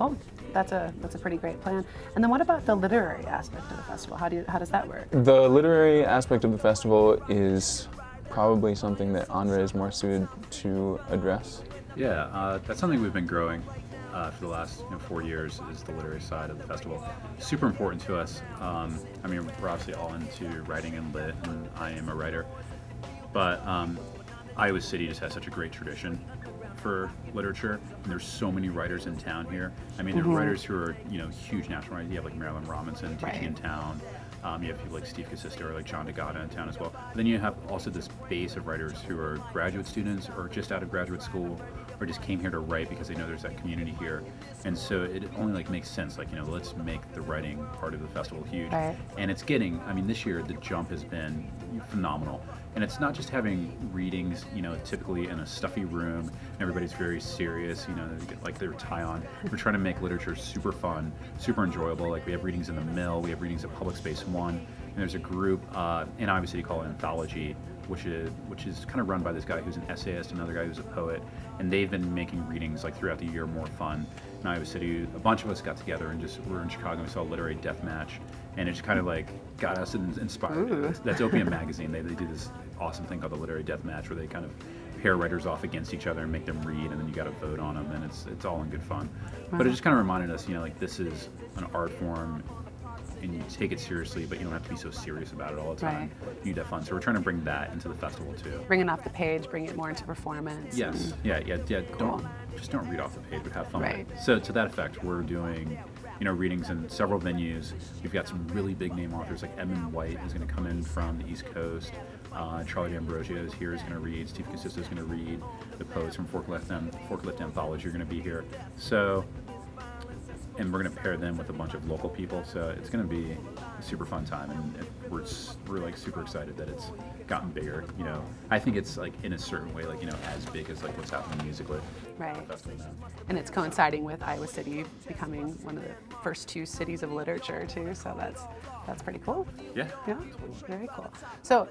Cool. That's a pretty great plan. And then what about the literary aspect of the festival? How does that work? The literary aspect of the festival is probably something that Andre is more suited to address. Yeah, that's something we've been growing for the last 4 years, is the literary side of the festival. Super important to us. I mean, we're obviously all into writing and lit, and I am a writer. But Iowa City just has such a great tradition for literature, and there's so many writers in town here. I mean, there are writers who are huge national writers. You have like Marilyn Robinson teaching in town. You have people like Steve Casisto or like John DeGata in town as well. But then you have also this base of writers who are graduate students or just out of graduate school, or just came here to write because they know there's that community here. And so it only like makes sense, like, let's make the writing part of the festival huge. Right. And it's getting, I mean, this year the jump has been phenomenal. And it's not just having readings, typically in a stuffy room, and everybody's very serious, they get like their tie on. We're trying to make literature super fun, super enjoyable. Like, we have readings in the Mill, we have readings at Public Space 1, and there's a group in Iowa City called Anthology, which is kind of run by this guy who's an essayist, another guy who's a poet, and they've been making readings like throughout the year more fun. In Iowa City, a bunch of us got together and we're in Chicago, and we saw a literary death match, and it just kind of like got us inspired. Ooh. That's Opium Magazine. They do this awesome thing called the literary death match, where they kind of pair writers off against each other and make them read, and then you got to vote on them, and it's all in good fun. But it just kind of reminded us, like, this is an art form, and you take it seriously, but you don't have to be so serious about it all the time. Right. You need to have fun. So we're trying to bring that into the festival too. Bring it off the page, bring it more into performance. Yes. and- Yeah. Cool. Don't read off the page, but have fun. Right. With it. So to that effect, we're doing readings in several venues. We've got some really big name authors, like Edmund White is going to come in from the East Coast. Charlie D'Ambrosio is here, is going to read. Steve Casisto is going to read. The poets from Forklift Anthology are going to be here. So, and we're going to pair them with a bunch of local people. So it's going to be a super fun time, and we're like super excited that it's gotten bigger. I think it's like in a certain way, like as big as like what's happening musically. Right. At the festival now. And it's coinciding with Iowa City becoming one of the first 2 cities of literature too, so that's pretty cool. Yeah. Yeah, very cool. So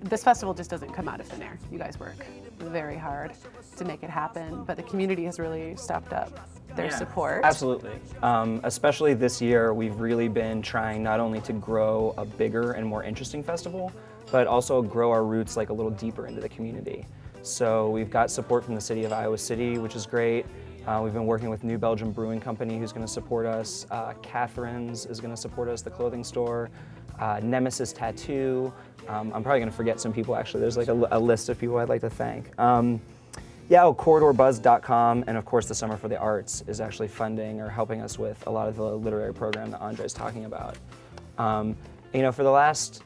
this festival just doesn't come out of thin air. You guys work very hard to make it happen, but the community has really stepped up their support. Absolutely. Especially this year, we've really been trying not only to grow a bigger and more interesting festival, but also grow our roots like a little deeper into the community. So we've got support from the city of Iowa City, which is great. We've been working with New Belgium Brewing Company, who's going to support us. Catherine's is going to support us, the clothing store. Nemesis Tattoo. I'm probably going to forget some people, actually. There's like a list of people I'd like to thank. CorridorBuzz.com, and of course the Summer for the Arts is actually funding or helping us with a lot of the literary program that Andre's talking about. For the last,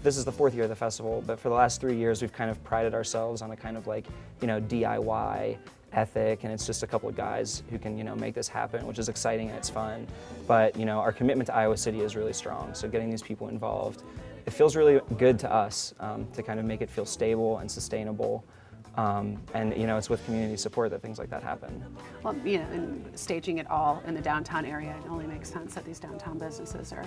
this is the 4th year of the festival, but for the last 3 years we've kind of prided ourselves on a kind of like, DIY ethic, and it's just a couple of guys who can, make this happen, which is exciting and it's fun. But, our commitment to Iowa City is really strong, so getting these people involved, it feels really good to us to kind of make it feel stable and sustainable. And it's with community support that things like that happen. Well, and staging it all in the downtown area, it only makes sense that these downtown businesses are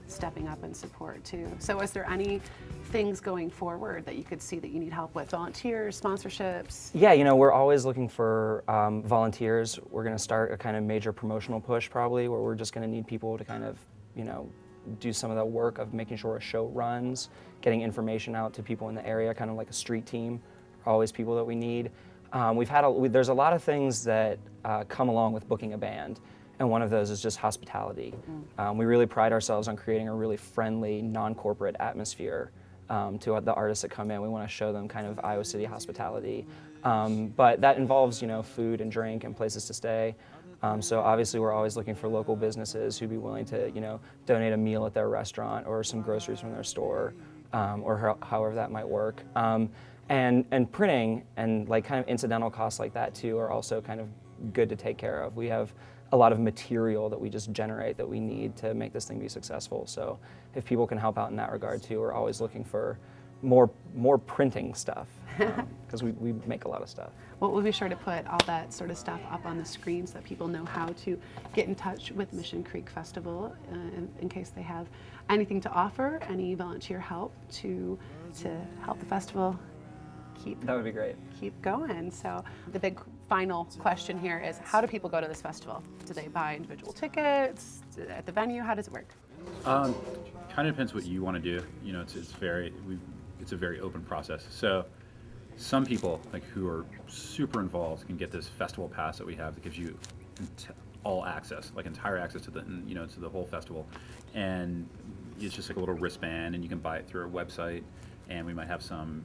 stepping up in support too. So is there any things going forward that you could see that you need help with? Volunteers, sponsorships? Yeah, we're always looking for volunteers. We're going to start a kind of major promotional push probably, where we're just going to need people to kind of, do some of the work of making sure a show runs, getting information out to people in the area, kind of like a street team. Always people that we need. There's a lot of things that come along with booking a band, and one of those is just hospitality. We really pride ourselves on creating a really friendly, non-corporate atmosphere to the artists that come in. We want to show them kind of Iowa City hospitality, but that involves food and drink and places to stay. So obviously we're always looking for local businesses who'd be willing to donate a meal at their restaurant or some groceries from their store, or however that might work. And printing and like kind of incidental costs like that too are also kind of good to take care of. We have a lot of material that we just generate that we need to make this thing be successful. So if people can help out in that regard too, we're always looking for more printing stuff because we make a lot of stuff. Well, we'll be sure to put all that sort of stuff up on the screen so that people know how to get in touch with Mission Creek Festival in case they have anything to offer, any volunteer help to help the festival That would be great. keep going. So the big final question here is, how do people go to this festival? Do they buy individual tickets at the venue? How does it work? Kind of depends what you want to do. You know, it's a very open process. So some people like who are super involved can get this festival pass that we have that gives you all access, like entire access to the to the whole festival, and it's just like a little wristband, and you can buy it through our website, and we might have some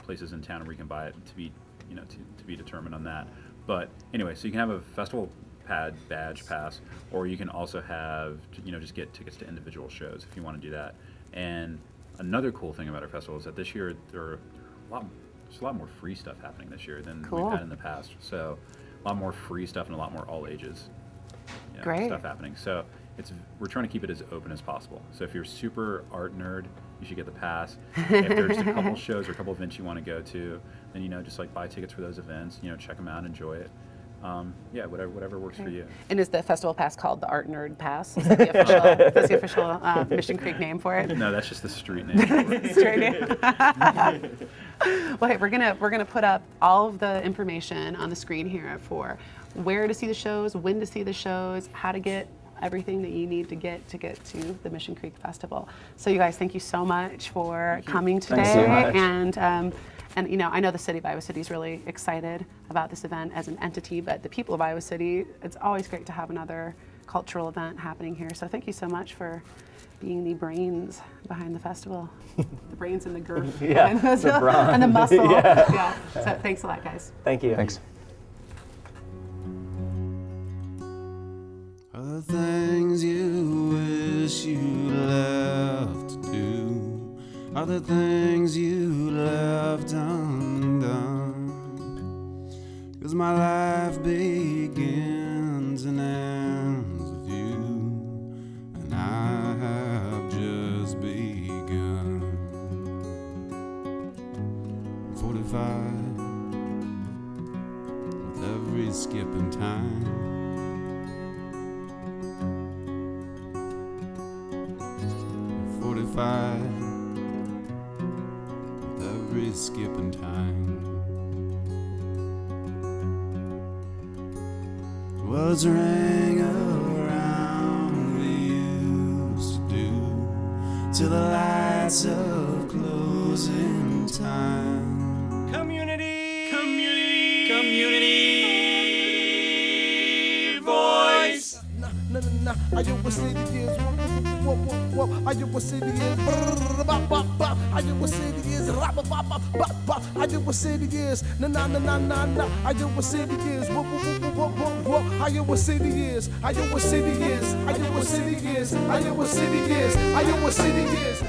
places in town where you can buy it to be to be determined on that. But anyway, so you can have a festival badge pass, or you can also have just get tickets to individual shows if you want to do that. And another cool thing about our festival is that this year there's a lot more free stuff happening this year than Cool. we've had in the past. So a lot more free stuff and a lot more all ages Great. stuff happening. So we're trying to keep it as open as possible. So if you're a super art nerd, you should get the pass. If there's a couple shows or a couple events you want to go to, then just like buy tickets for those events. Check them out, enjoy it. Whatever works for you. And is the festival pass called the Art Nerd Pass? Is that the official, that's the official Mission Creek name for it? No, that's just the street name. For it. Straight in. Well, hey, we're gonna put up all of the information on the screen here for where to see the shows, when to see the shows, how to get everything that you need to get to the Mission Creek Festival. So you guys, thank you so much for coming today. Thanks so much. And I know the city of Iowa City is really excited about this event as an entity, but the people of Iowa City, it's always great to have another cultural event happening here. So thank you so much for being the brains behind the festival. The brains and the girth behind the festival, brawn. and the muscle. Yeah. Yeah. So thanks a lot, guys. Thank you. Thanks. Are the things you wish you left to do? Are the things you left undone? 'Cause my life begins and ends with you, and I have just begun. 45 with every skip in time. 45 with every skip in time. Words ring around we used to do, till the lights of closing time. Community voice. I you a city is whoop. I you a city is bop. I you a city is rap bop. I you a city is na. I you a city is whoop. I you a city is. I you a city is. I you a city is. I you a city is. I you a city is.